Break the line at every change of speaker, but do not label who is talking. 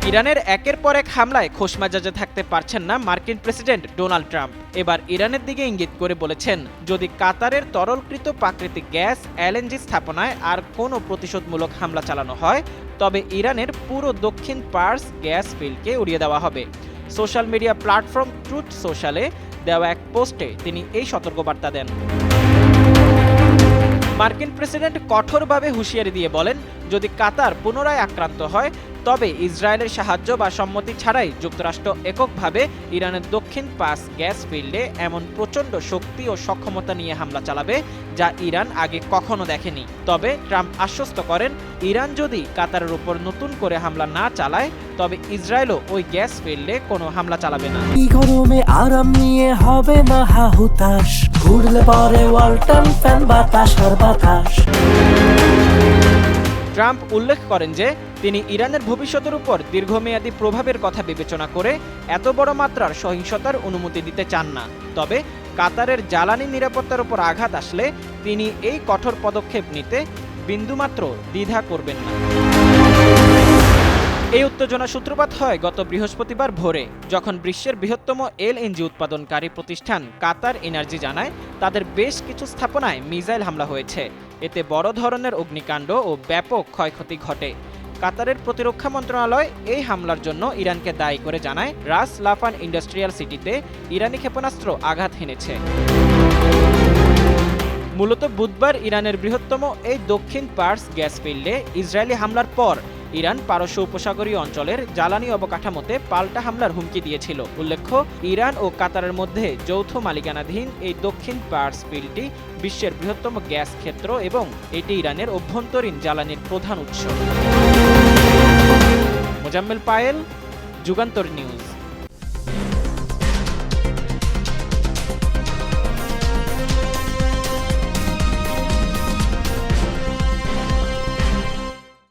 ইরানের একের পর এক হামলায় খোশমেজাজে থাকতে পারছেন না মার্কিন প্রেসিডেন্ট ডোনাল্ড ট্রাম্প। এবার ইরানের দিকে ইঙ্গিত করে বলেছেন, যদি কাতারের তরলকৃত প্রাকৃতিক গ্যাস এলএনজি স্থাপনায় আর কোনো প্রতিশোধমূলক হামলা চালানো হয়, তবে ইরানের পুরো দক্ষিণ পার্স গ্যাস ফিল্ডকে উড়িয়ে দেওয়া হবে। সোশ্যাল মিডিয়া প্ল্যাটফর্ম ট্রুথ সোশ্যালে দেওয়া এক পোস্টে তিনি এই সতর্কবার্তা দেন। মার্কিন প্রেসিডেন্ট কঠোরভাবে হুঁশিয়ারি দিয়ে বলেন, যদি কাতার পুনরায় আক্রান্ত হয় তবে ইসরায়েলের সাহায্য বা সম্মতি ছাড়াই যুক্তরাষ্ট্র এককভাবে ইরানের দক্ষিণ পাস গ্যাস ফিল্ডে এমন প্রচণ্ড শক্তি ও সক্ষমতা নিয়ে হামলা চালাবে যা ইরান আগে কখনো দেখেনি। তবে ট্রাম্প আশ্বস্ত করেন, ইরান যদি কাতারের উপর নতুন করে হামলা না চালায় তবে ইসরায়েলও ওই গ্যাস ফিল্ডে কোনো হামলা চালাবে না।
গরমে আরাম নিয়ে হবে না হাহুতাশ, ঘুরলে পরে ওয়ালটন ফ্যান বাতাস আর বাতাস।
ট্রাম্প উল্লেখ করেন যে তিনি ইরানের ভবিষ্যতের উপর দীর্ঘমেয়াদী প্রভাবের কথা বিবেচনা করে এত বড় মাত্রার সহিংসতার অনুমতি দিতে চান না। তবে কাতারের জ্বালানি নিরাপত্তার উপর আঘাত আসলে তিনি এই কঠোর পদক্ষেপ নিতে বিন্দুমাত্র দ্বিধা করবেন না। এই উত্তেজনা সূত্রপাত হয় গত বৃহস্পতিবার ভোরে, যখন বিশ্বের বৃহত্তম এলএনজি উৎপাদনকারী প্রতিষ্ঠান কাতার এনার্জি জানায় তাদের বেশ কিছু স্থাপনায় মিসাইল হামলা হয়েছে। এতে বড় ধরনের অগ্নিকাণ্ড ও ব্যাপক ক্ষয়ক্ষতি ঘটে। কাতারের প্রতিরক্ষা মন্ত্রণালয় এই হামলার জন্য ইরানকে দায়ী করে জানায়, রাস লাফান ইন্ডাস্ট্রিয়াল সিটিতে ইরানি ক্ষেপণাস্ত্র আঘাত হেনেছে। মূলত বুধবার ইরানের বৃহত্তম এই দক্ষিণ পার্স গ্যাস ফিল্ডে ইসরায়েলি হামলার পর ইরান পারস্য উপসাগরীয় অঞ্চলের জ্বালানি অবকাঠামোতে পাল্টা হামলার হুমকি দিয়েছিল। উল্লেখ্য, ইরান ও কাতারের মধ্যে যৌথ মালিকানাধীন এই দক্ষিণ পার্স ফিল্ডটি বিশ্বের বৃহত্তম গ্যাস ক্ষেত্র এবং এটি ইরানের অভ্যন্তরীণ জ্বালানির প্রধান উৎস। মোজাম্মেল পায়েল, যুগান্তর নিউজ।